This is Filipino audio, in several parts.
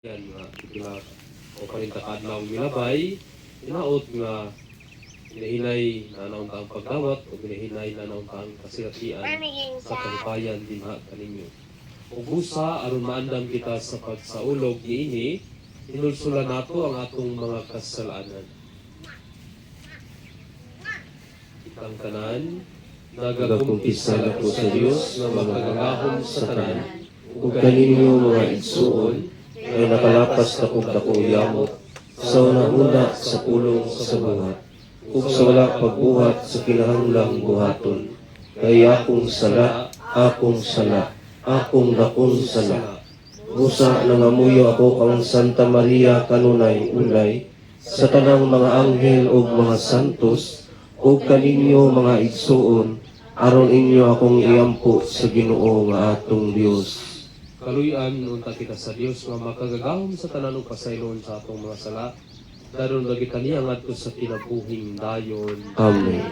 Yan nga, ila o parintakad na milabay, inaot nga hinahinay na naunta ang pagdawat o hinahinay na naunta ang kasiratian sa kalupayan din ha kaninyo. O busa, aron maandam kita sa pagsaulog giini, hinulsulan nato ang atong mga kasalanan. Itang tanan, nagakumpisa na po sa Diyos na makagagahom sa tanan, ug kaninyo mga igsuon, ay nakalapas na kong dakuyamot sa unang-una sa pulong sa buhat, ug sa wala pagbuhat sa kinahanglang buhaton. Kay akong sala, akong dakong sala. Busa nangamuyo ako kang Santa Maria kanunay ulay, sa tanang mga anghel ug mga santos, ug kaninyo mga igsuon, aron inyo akong iampo sa Ginoo nga atong Dios. Kaluyan unta kita sa Dios nga makagagahom sa tanan ug pasayloon sa atong mga sala, daron lagi kaniya ngadto sa kinabuhing dayon. Amen.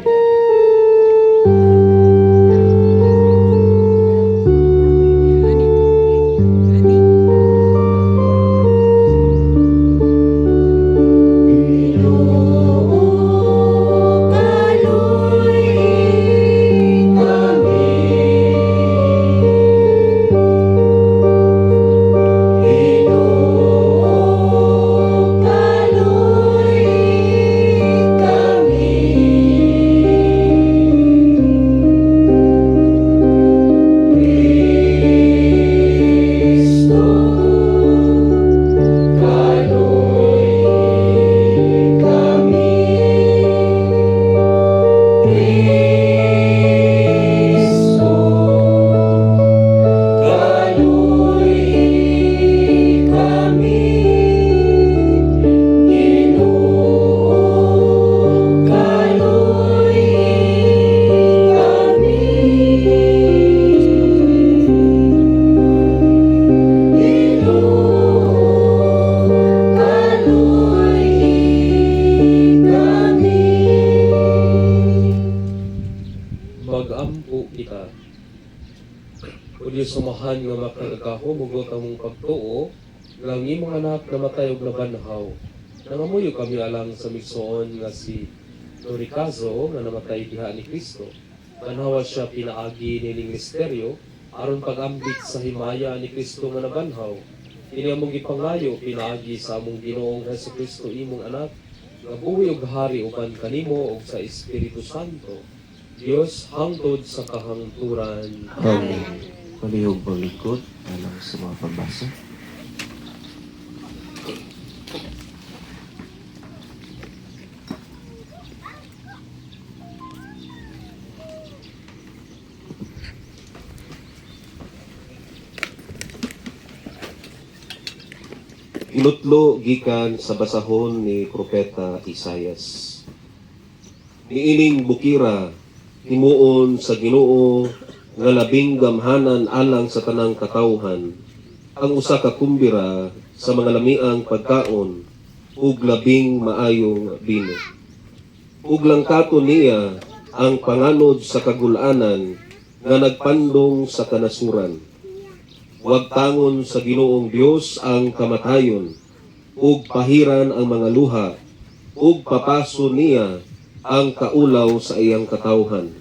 Magampo kita. O Diyos sumahan nga makagagahom ugot ang mong pagtuo, lang imong anak na matay og nabanhaw. Nangamuyo kami alang sa migsoon nga si Doricazo nga namatay diha ni Kristo. Banhawa siya pinaagi nining misteryo, aron pag-ambit sa himaya ni Kristo nga nabanhaw. Ini among gipangayo pinaagi sa among Ginoong Hesukristo imong anak, nga buhi ug hari uban kanimo ug sa Espiritu Santo. Diyos hangtod sa kahangturan. Amen. Palihog balikod alang sa mga pagbasa. Inutlo gikan sa basahon ni Propeta Isayas. Niining bukira himuon sa Ginoo nga labing gamhanan alang sa tanang katawhan, ang usa ka kumbira sa mga lamiang pagkaon ug labing maayong bino. Ug langkaton niya ang panganod sa kagul-anan nga nagpandong sa kanasuran. Huwag tangon sa Ginoong Dios ang kamatayon, ug pahiran ang mga luha, ug papaso niya ang kaulaw sa iyang katawhan.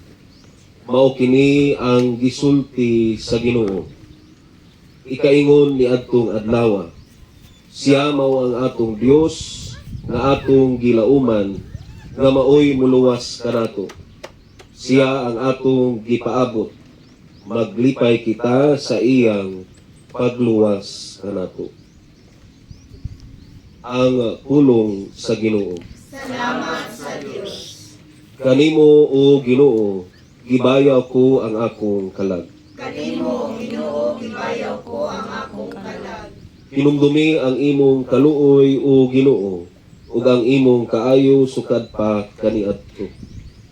Mao kini ang gisulti sa Ginoo. Ikaingon ni adtong adlaw, siya mao ang atong Dios nga atong gilauman nga maoy muluwas kanato. Siya ang atong gipaabot, maglipay kita sa iyang pagluwas kanato. Ang pulong sa Ginoo. Salamat sa Diyos. Kanimo o Ginoo, gibayaw ko ang akong kalag. Kanimo, Ginoo, gibayaw ko ang akong kalag. Hinumdumi ang imong kaluoy o Ginoo, ug ang imong kaayo sukad pa kaniadto.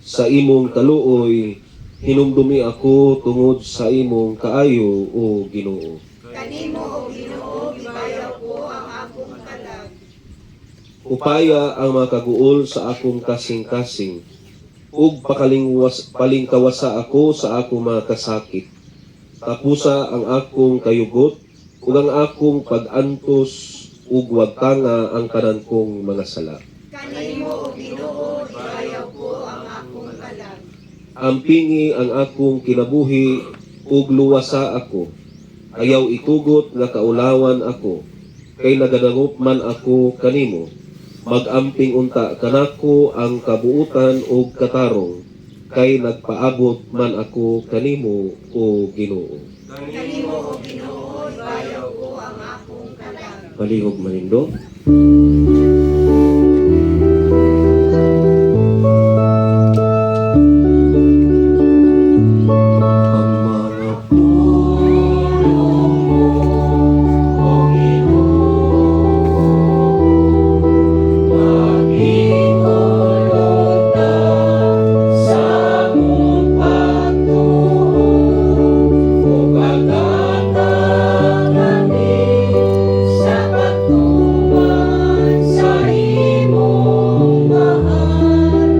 Sa imong kaluoy, hinumdumi ako tungod sa imong kaayo o Ginoo. Kanimo, Ginoo, gibayaw ko ang akong kalag. Upaya ang makaguol sa akong kasing-kasing, ug palingkawasa ako sa akong mga kasakit. Tapusa ang akong kayugot, ug ang akong pag-antos ug wagtanga ang tanan kong mga sala. Kanimo o Ginoo, ibayaw ko ang akong kalag. Ampingi ang akong kinabuhi ug luwasa ako. Ayaw itugot nga kaulawan ako, kay nagadangop man ako kanimo. Mag-amping unta kanako ang kabuutan ug katarong, kay nagpaabot man ako kanimo o Ginoo. Kanimo o Ginoo, ibayaw ko ang akong kalag. Palihog manindo. Ang mga pulong mo, O Ginoo, maghiulog na sa among pagtuo, ug pagkata kami sa pagtuman sa imong mahal,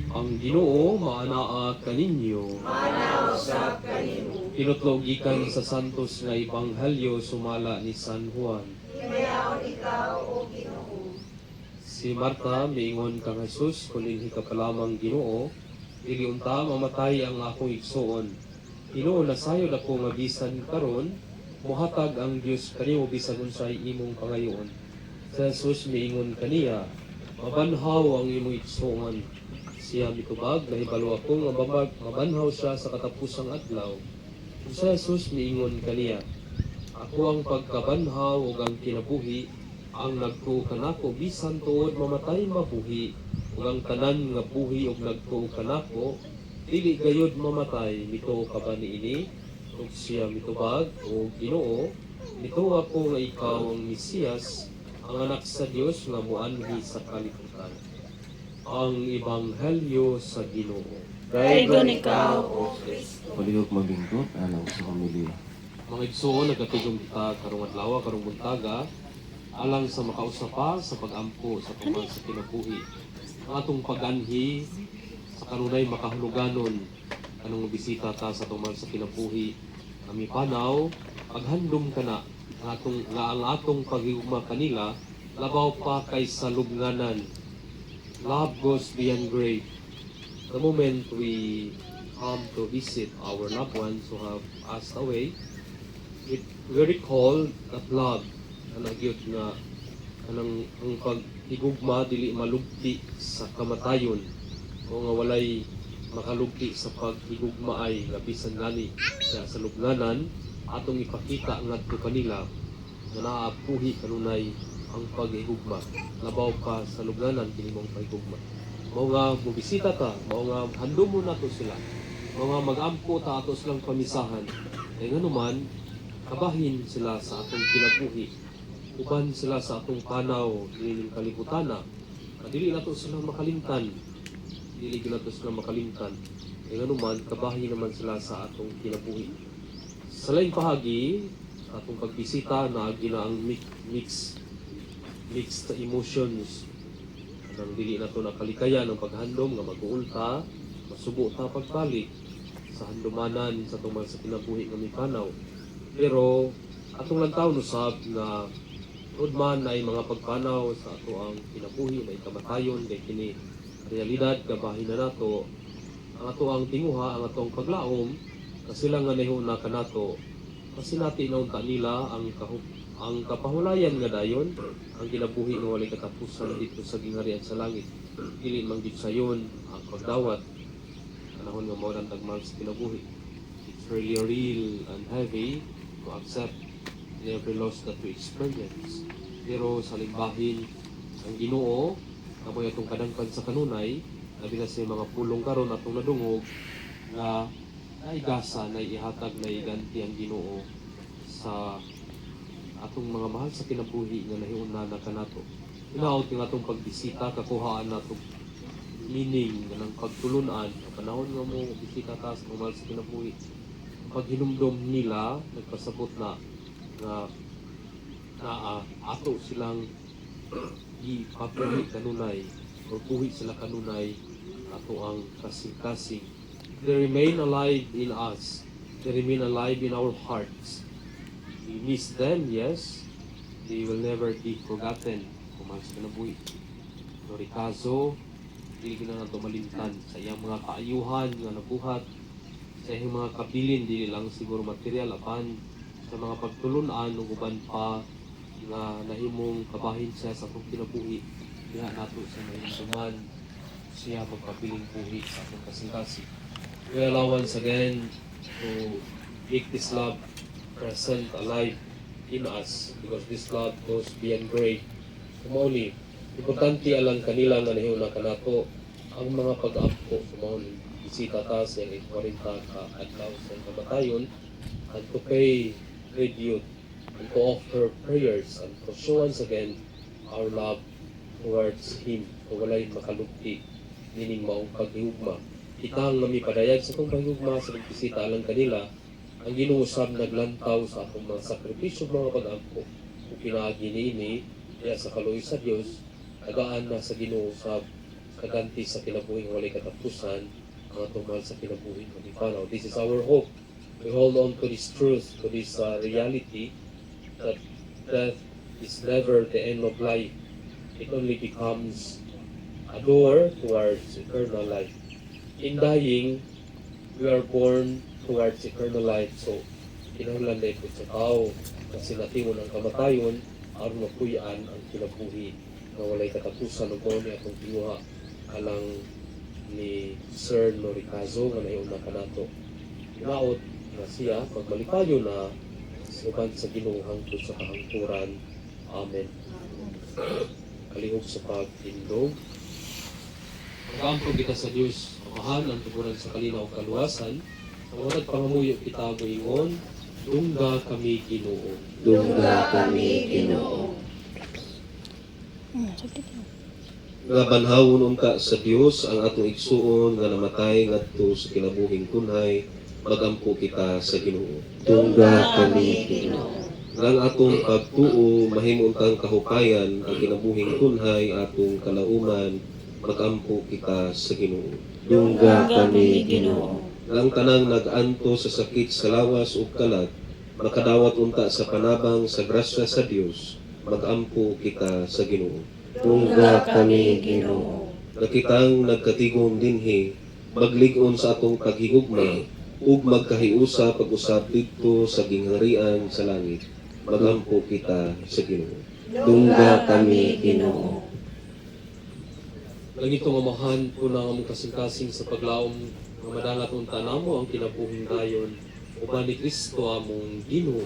Ang Ginoo maanaa kaninyo. Manaw sa kanimo. Tinutlog gikan sa santos nga ebanghelyo sumala ni San Juan. Imayaon ikaw o Ginoo. Si Marta miingon kang Jesus kunin ka pa lamang Ginoo, dili unta mamatay ang akong igsuon. Ginoo nasayod ako nga bisan karon mohatag ang Dios kanimo bisan unsay imong pangayoon. Sa Jesus miingon kaniya, mabanhaw ang imong igsuon. Siya mitubag nahibalo ako nga mabanhaw siya sa katapusang adlaw. Ug sa Jesus miingon kaniya, ako ang pagkabanhaw ug ang kinabuhi, ang nagtuo kanako bisan tuod mamatay mabuhi, ug ang tanan nga buhi ug nagtuo kanako dili gayud mamatay. Mituo ka ba niini? Ug siya mitubag, o Ginoo, mituo ako nga ikaw ang Mesiyas, ang anak sa Dios nga moanhi sa kalibutan. Ang ebanghelyo sa Ginoo. Daigon ikaw o Kristo. palihog maglingkod alang sa pamilya. Mga igsoon, nagatigong kita karong adlaw, karong buntaga, alang sa makausapa sa pag-ampo sa tumal sa kinabuhi. Ang atong pag-anhi sa kanunay makahuluganon, anong bisita ta sa tumal sa kinabuhi. Kami panaw, paghandom ka na, nga ang atong paghigugma kanila, labaw pa kay sa lubnganan. Love goes beyond grave. The moment we come to visit our loved ones who have passed away, we recall that love na nagyot nga kanang ang paghigugma dili malugti sa kamatayon o nga walay makalugti sa paghigugma ay nga bisan gani kaya sa lubnganan atong ipakita ngadto kanila nga naapuhi kanunay ang paghigugma labaw pa sa lubnganan kini mong paghigugma. Mao nga mobisita ta, mao nga handom mo nato sila, mao nga mag-ampo ta ato silang pamisahan. Kay nganuman kabahin sila sa atong kinabuhi, uban sila sa atong panaw dining kalibutana. Dili nato silang makalimtan, dili nato silang makalimtan. Kay nganuman kabahin naman sila sa atong kinabuhi. Sa laing pahagi atong pagbisita na gina ang mixed emotions. Nang dili nato nakalikaya ng paghandom nga mag-uulta, masubo ta pagbalik sa handumanan sa tumal sa kinabuhi nga mipanaw. Pero atong lantaw usab nga tud man ay mga pagpanaw sa ato ang kinabuhi na kamatayon kay kini realidad kabahin na nato ang ato ang tinguha ang atong paglaom kasi lang nga nahuna kanato kasi nati naunta nila ang kapahulayan nga dayon ang kinabuhi nga walay katapusan dito sa gingharian sa langit dili man gid sayon ang pagdawat panahon nga mao ang tagmang sa kinabuhi. It's really real and heavy to accept every loss that we experience. Pero sa limbahin ang Ginoo kamoy atong kadangkan sa kanunay labi na sa mga pulong karon atong nadungog nga naigasa na ihatag na iganti ang Ginoo sa atong mga mahal sa kinabuhi nga nahiuna na kanato. Hinaot nga atong pagbisita kakuhaan nato meaning ng pagtulunan sa panahon nga mo bisita ta sa mahal sa kinabuhi. Paghinumdom nila nagpasabot na ato silang ipapuhi kanunay o puhi sila kanunay ato ang kasing-kasing. They remain alive in us. They remain alive in our hearts. We miss them, yes. They will never be forgotten. Kumain sa kinabuhi. Norikazo, dili na nato malimtan sa iyang mga kaayuhan nga nabuhat, sa iyang mga kabilin, dili lang siguro material, apan sa mga pagtulunan ug uban pa nga nahimong kabahin siya sa atong kinabuhi. Diha nato sa mahimduman siya magkabiling buhi sa atong kasing-kasing. We allow once again to make this love present alive in us because this love goes beyond grave. Kumuli, importante alang kanila nga nahiuna kanato ang mga pag-apo kumuli. Bisita ta sa 40 ka adlaw sa kamatayon and to pay tribute and to offer prayers and to show once again our love towards Him. Kung wala'y makalugti, meaning maong paghigugma. Kita ang namipadayag sa itong paghigugma sa pagbisita alang kanila, ang ginuusab naglantaw sa atong mga sakripisyo mga pag-ampo. Kung pinaagi niini, kaya sa kaluoy sa Dios, tagaan na sa ginuusab, kaganti sa kinabuhing walay katapusan, ang atong mahal sa kinabuhing malipanaw. This is our hope. We hold on to this truth, to this reality, that death is never the end of life. It only becomes a door towards eternal life. In dying, we are born towards eternal life. So, kinahanglan na ito sa tao kasi natimon ang kamatayon aron mapuy-an ang kinabuhi na walay katapusan ug ni atong ginuha alang ni Sir Norikazo nga nahiuna kanato. Inaot na siya pagmalikayo na suban sa Ginoo hangtod sa kahangturan. Amen. Kalihog sa pagtindog. Pag-ampong kita sa Diyos, amahan ang tuguran sa kalinaw kaluwasan, sa mga pangamuyo kita ingon, dungga kami Ginoo. Dungga kami Ginoo. Nga banhawon unta sa Dios ang atong igsuon nga namatay ngadto sa kinabuhing kunhay, magampo kita sa Ginoo. Dungga kami Ginoo. Nang atong pagtuo mahimo untang kahupayan ang kinabuhing kunhay atong kalauman, magampo kita sa Ginoo. Dungga kami Ginoo. Nang tanang nag-anto sa sakit sa lawas ug kalag, makadawat unta sa panabang sa grasya sa Dios, magampo kita sa Ginoo. Dungga kami Ginoo. Nakitang nagkatigom dinhi, maglig-on sa atong paghigugma, ug magkahiusa pag-usab didto sa gingharian sa langit. Magampo kita sa Ginoo. Dungga kami Ginoo. Langitong amahan po ng among kasing-kasing sa paglaom nga madalat unta namo ang kinabuhing dayon uban ni Kristo among Ginoo.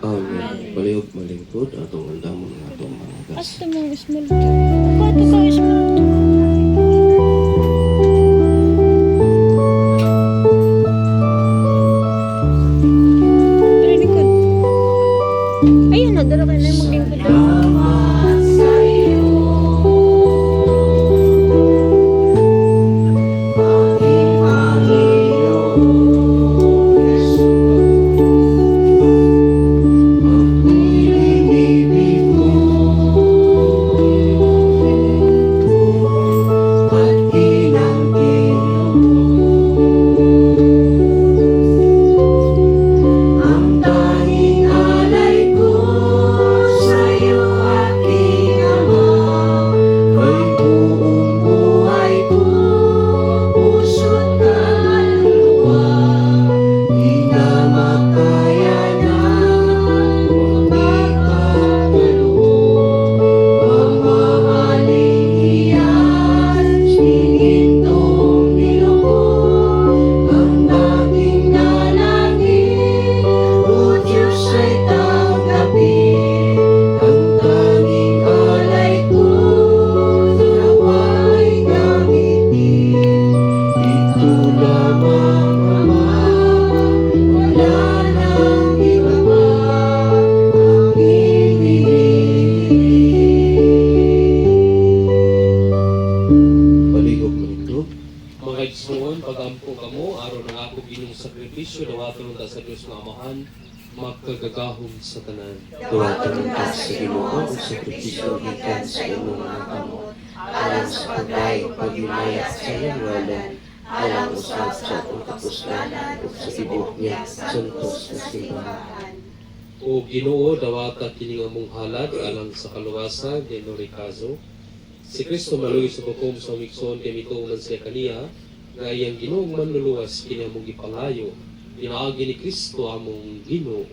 Amen. Palihog malingkod atong andamon nga atong mga gas. Hasta mo small to. Kato ka small to. Pero lingkod. Ayun na, dara ka na yung maglingkod. Magkagagahom sa tanan. Tuwatan ka sa Ginoo ug sakripisyo gikan sa imong mga kamot. alang sa paglayo paghimayat sa iyang ngalan, alang usab sa atong kapuslanan ug sa tibuok niya santos nga simbahan. O Ginoo, dawata kini nga mong halad alang sa kaluwasan ni Norikazo. Si Kristo maluyo sa hukom sa umigsoon kay mituunan siya kaniya, nga iyang Ginoong manluluwas kini among gipangayo. Pinaagi ni Kristo among Ginoo.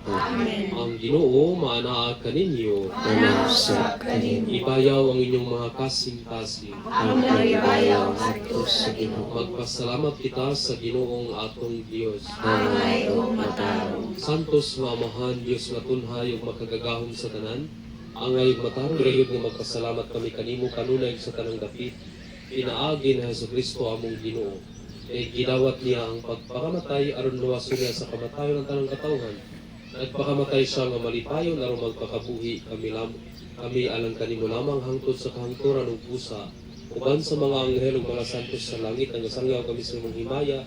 Amen. Ang Ginoo maanaa kaninyo. Manaw sa kanin, Ibayaw ang inyong mga kasing-kasing. ang naribayaw ngadto sa Ginoo. Magpasalamat kita sa Ginoong atong Dios. Angay o matarong, Santos nga amahan Dios nga tunhay ug makagagahom sa tanan. Angay ug matarong gayud nga magpasalamat kami kanimo kanunay sa tanang dapit. Pinaagi na Jesucristo among Ginoo. Kay gidawat niya ang pagpakamatay aron luwason niya sa kamatayon ng tanang katawhan. Nagpakamatay siya nga malipayon aron magpakabuhi kami alang kanimo lamang hangtod sa kahangturan ug pusa. Uban sa mga anghel ug mga santos sa langit ang nasangyaw kami sa imong himaya,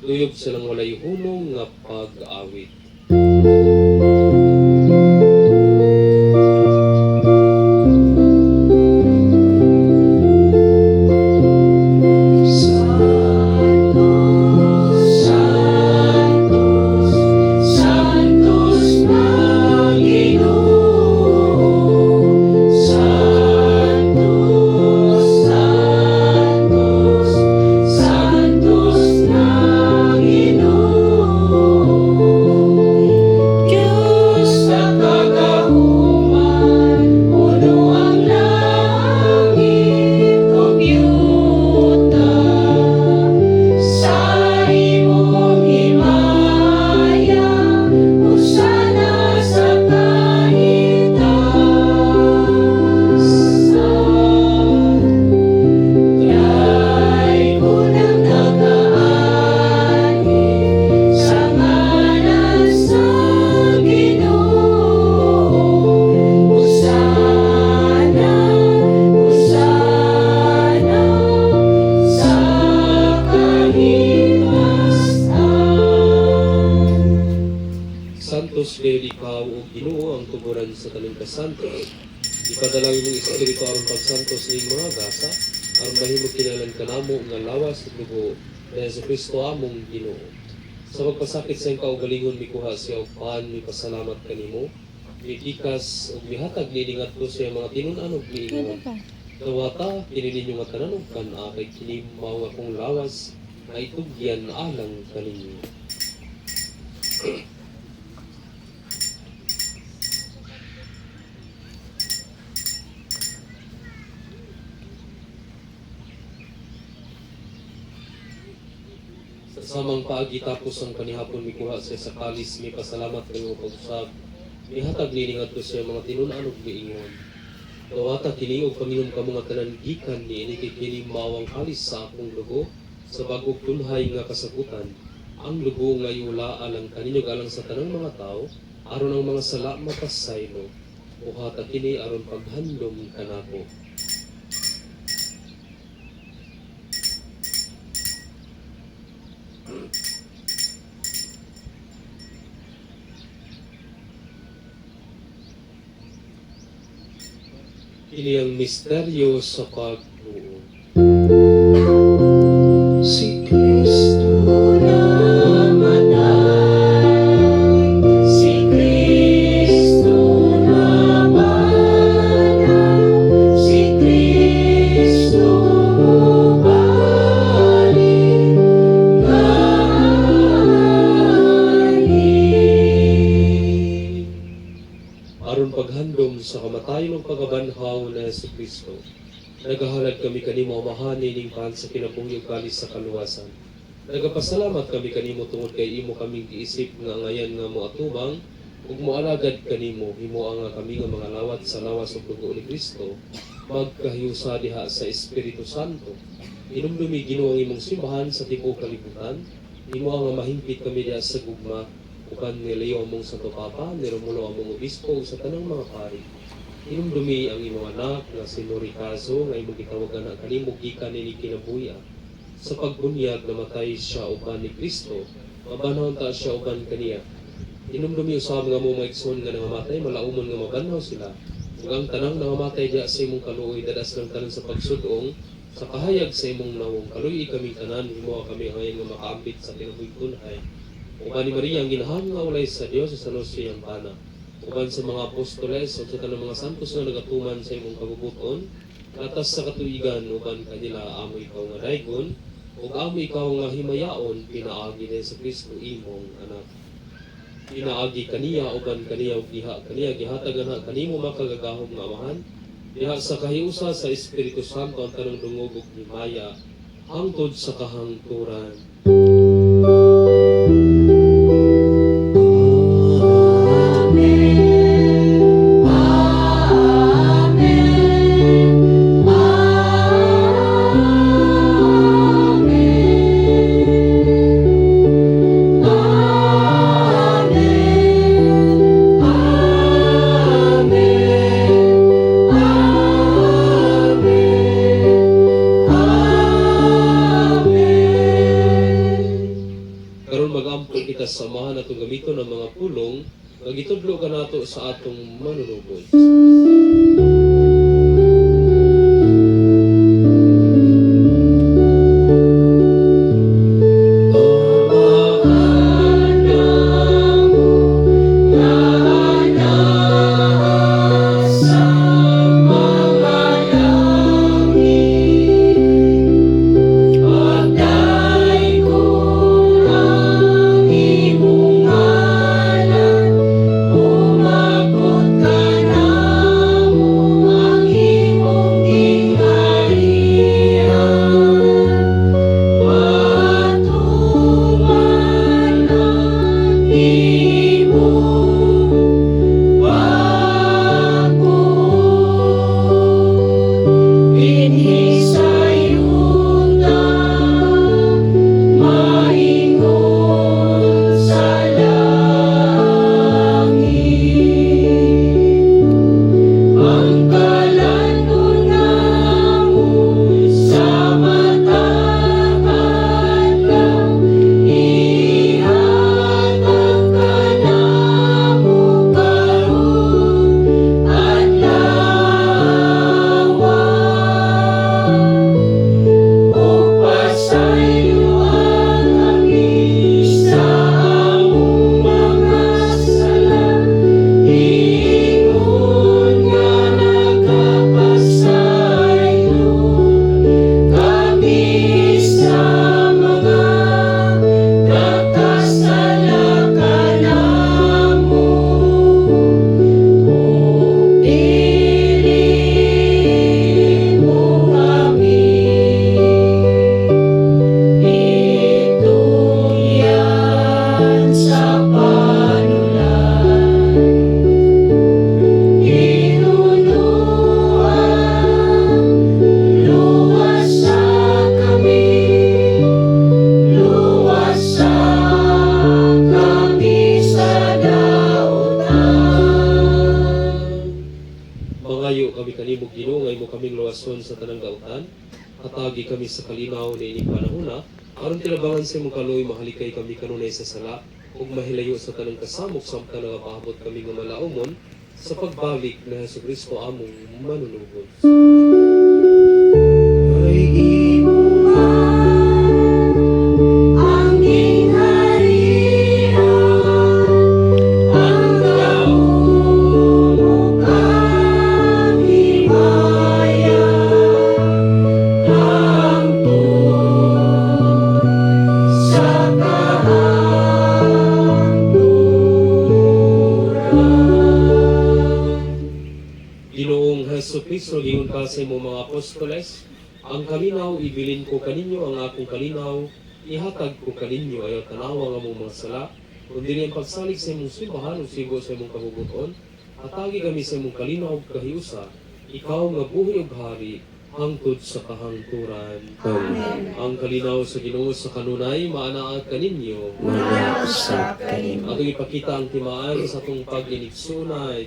tuyop silang walay hunong nga pag-awit. Santos na Ginoo, Santos, Santos, Santos na Ginoo. Diyos sa kagahuman, puno ang langit ug yuta. Sa imong himaya, usana sa kaitasan. Yay unang nagaani, sa ngalan sa Ginoo. Usana, usana sa kahitasan. Santos kayo ikaw o Ginoo ang tuguran sa tanang kasantos. Ipadala imong espiritu aron pagsantos sa imong mga gasa, aron mahimong kinalan kanamo nga lawas ug dugo ni Jesucristo among Ginoo. Sa pagpasakit sa iyong kaugalingon mikuha siya og paan mipasalamat kanimo. Migikas ug mihatag nini ngadto sa iyang mga tinun-an ug miingon. Dawata kini ninyo nga tanan ug kan-a kay kini mao nga akong lawas nga itugyan alang kaninyo. Sa samang paagi tapos ang kanihapon mikuha siya sa kalis, may pasalamat kayo pag-usab. Mihatag nini ngadto siya mga tinun-an ug miingon. Dawata kini og paminom kamo nga tanan gikan niini kay kini mawang kalis sa akong dugo sa bagong tunhay nga kasagutan. Ang dugo nga iula alang kaninyo alang sa tanang mga tao aron ang mga sala mapasaylo. Buhata kini aron paghandom kanako. Kini ang misteryo sa pagbuo. Si Kristo namatay, si Kristo nabanang, si Kristo balik ngayon. Aron paghandom sa kamatayon ng pagabanhaw na si Kristo, nagahalad kami kanimo amahani ning pan sa kinabuhi ug kalis sa kaluwasan. Nagapasalamat kami kanimo tungod kay imo kaming giisip nga ngayan nga moatubang ug moalagad kanimo himo nga kami nga mga lawat sa lawas ug dugo ni Kristo magkahiusa diha sa Espiritu Santo. Inumdumi Ginoo ang imong simbahan sa tibuok kalibutan. Imo nga mahimpit kami diha sa gugma ukan ni Leo among Santo Papa, ni Romulo among obispo ug sa tanang mga pari. Inumdumi ang imong anak nga si Norikazo nga imong gitawagan ang kanimo gikan ni kinabuhi. Sa pagbunyag namatay siya uban ni Kristo, mabanhaw ta siya uban kaniya. Inumdumi usab nga mo maigsoon nga nangamatay, malaumon nga mabanhaw sila. ug ang tanang nangamatay diya sa imong kaluoy dadas ng tanan sa pagsudong sa kahayag sa imong nawong kaluoy kami tanan himo kami ngayon nga makaambit sa kinabuhi tunhay. Uban ni Maria ang ginaham nga ulay sa Dios sa Lucia ang bana. Uban sa mga apostoles ug sa tanang mga santos nga nagatuman sa imong kabubuton, latas sa katuigan uban kanila amo ikaw nga daygon ug amo ikaw nga himayaon pinaagi ni sa Kristo imong anak. Pinaagi kaniya uban kaniya ug diha kaniya gihatagan na kanimo makagagahom nga amahan. Diha sa kahiusa sa Espiritu Santo ang tanang dungog ug himaya hangtod sa kahangturan. Karon mag-ampun kita sa samahan atong gamiton ang mga pulong magitudlo ka nato sa atong manunugod. Mangayo kami kanimo Ginoo nga imo kaming luwason sa tanang dautan. Hatagi kami sa kalinaw ni ining panahona aron tilabangan sa imong kaluoy mahalikay kami kanunay sa sala ug mahilayo sa tanang kasamok samtang nagapaabot kami nga malaumon sa pagbalik na Jesucristo among manunugod. Ay imo ang gingharian, ang daog ang himaya, hangtod sa kahangturan. Ginoong Jesucristo giingon ka sa imong mga apostoles, ang kalinaw ibilin ko kaninyo, ang akong kalinaw ihatag ko kaninyo, ayaw tanawa nga mong mga sala, kundi ang pagsalig sa imong simbahan o sigo sa imong kabubuton, hatagi kami sa imong kalinaw ug kahiusa, ikaw nga buhi ug hari, hangtod sa kahangturan. Amen. Ang kalinaw sa Ginoo sa kanunay maanaa kaninyo. Manausap kanimo. Atong ipakita ang timaan sa atong pag-inigsunay.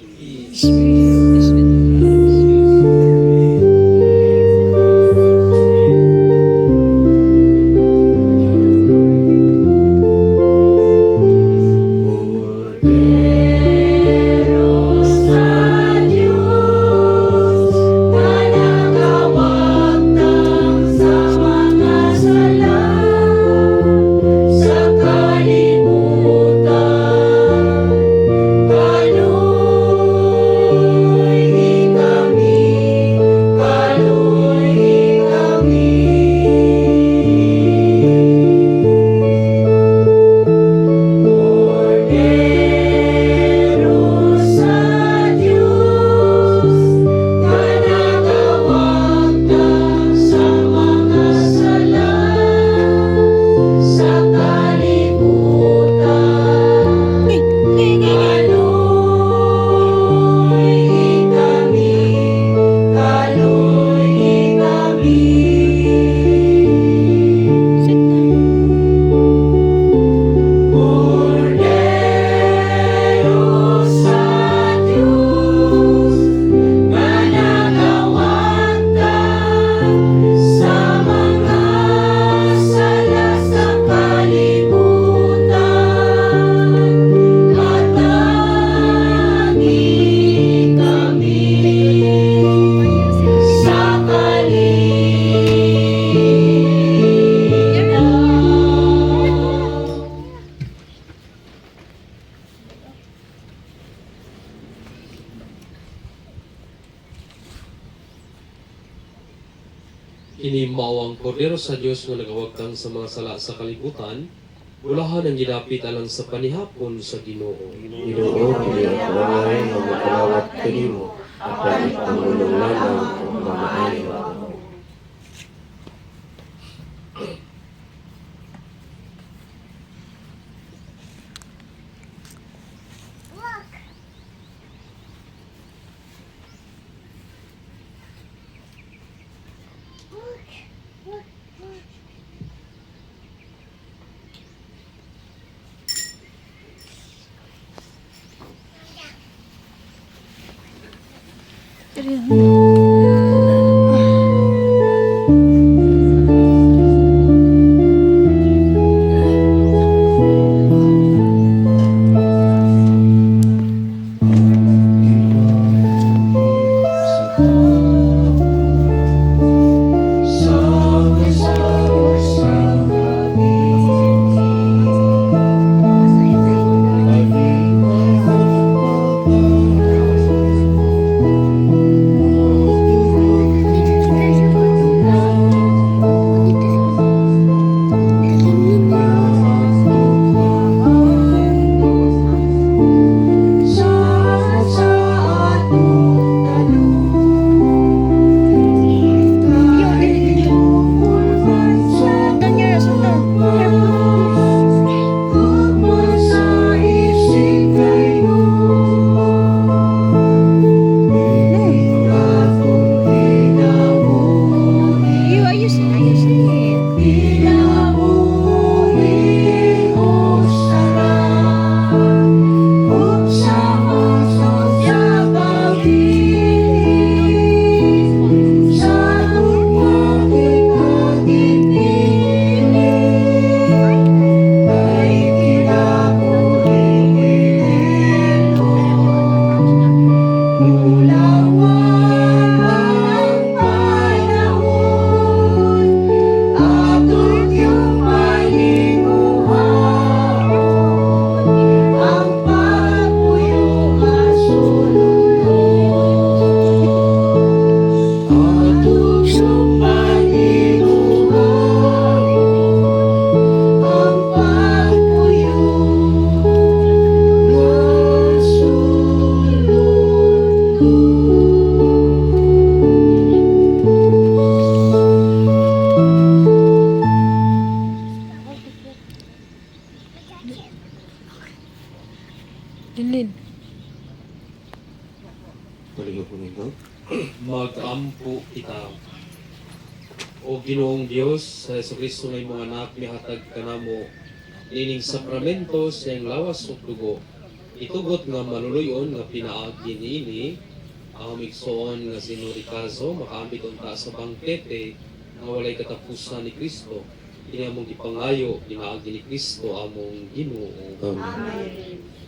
Corderos na Diyos, Kini mao ang kordero sa Dios nga nagawagtang sa mga sala sa kalibutan, bulahan ang gidapit alang sa panihapon sa Ginoo. Ginoo, kini ako ang nga magkalawat kanimo, apan itangulong lamang o mamaayo ako. Dilin. Paligaw po nito. Magampo kita. O Ginoong Dios, sa Jesucristo nga imong anak, mihatag kanamo ining sakramento sa iyang lawas ug dugo. Itugot nga maluluyon nga pinaagi niini ang migsoon nga sinurikazo makaambit unta sa bangkete nga walay katapusan ni Kristo. Ini among gipangayo pinaagi ni Kristo among Ginoo. Amen.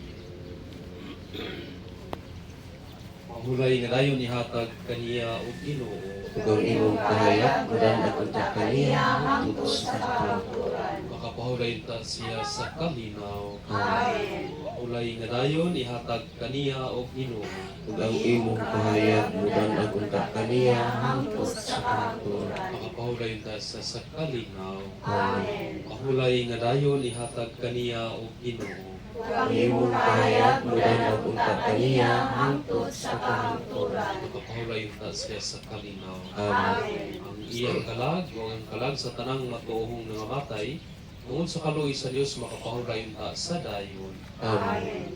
Mahulay nga dayon ihatag kaniya og Ginoo. Ug ang imong kahayag, mudan at unta kaniya, hangtod sa katuturan. Makapahulay ta siya sa kalinaw. Amen. Mahulay nga dayon ihatag kaniya og Ginoo. Ug ang imong kahayag, mudan at unta kaniya, hangtod sa katuturan. Makapahulay ta siya sa kalinaw. Amen. Mahulay nga dayon ihatag kaniya og Ginoo. Ang imong kahayag, mudan at unta kaniya, hangtod sa katuturan. Makapahulay ta siya sa kalinaw. Amen. Ang iyang kalag o ang kalag sa tanang matuohong nangamatay, tungod sa kaluoy sa Dios makapahulay ta sa dayon. Amen.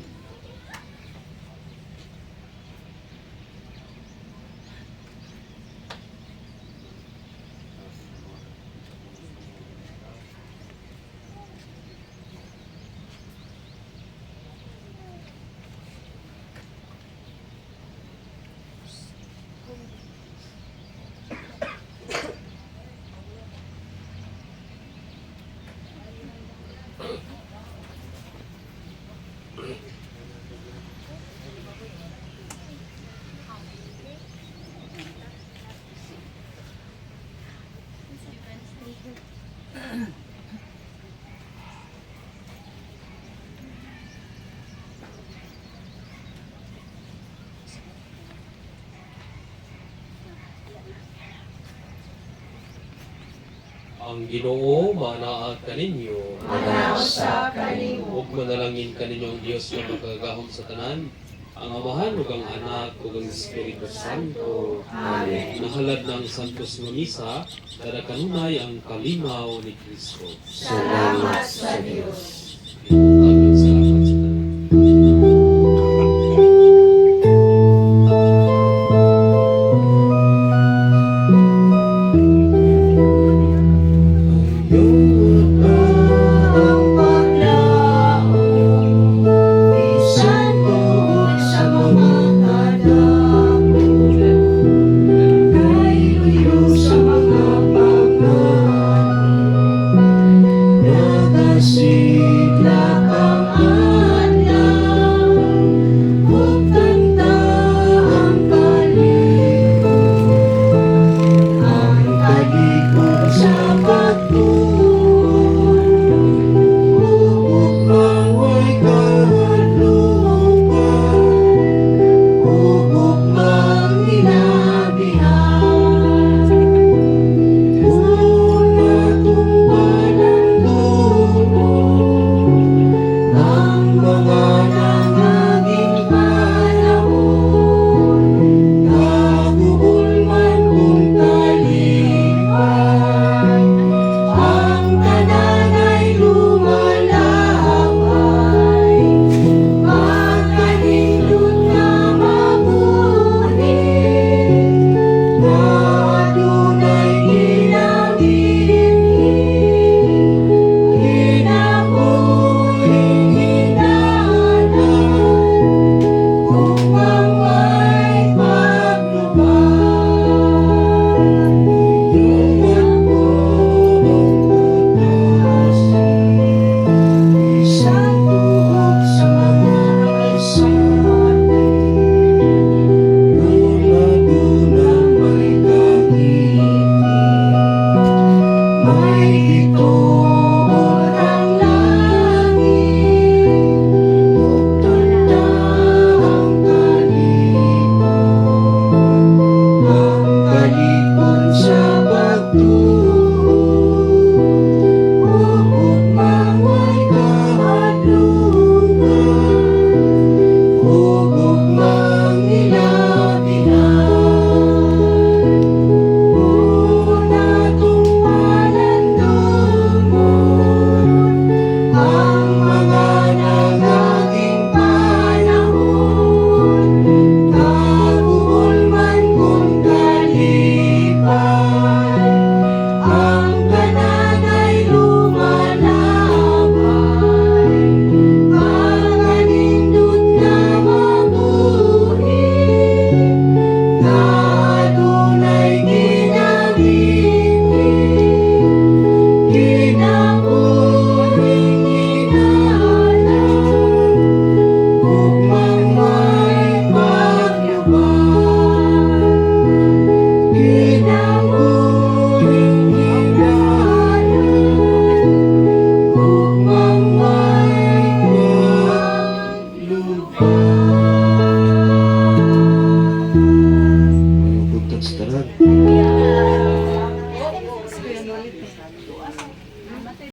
Ang Ginoo manaa kaninyo. Manausa kanimo. Ug manalangin kaninyong Dios nga makagahom sa tanan. Ang Amahan ug ang Anak ug ang Espiritu Santo. Amen. Nahalad ng Santos nga Misa, kada kanunay ang kalimaw ni Kristo. Salamat sa Dios.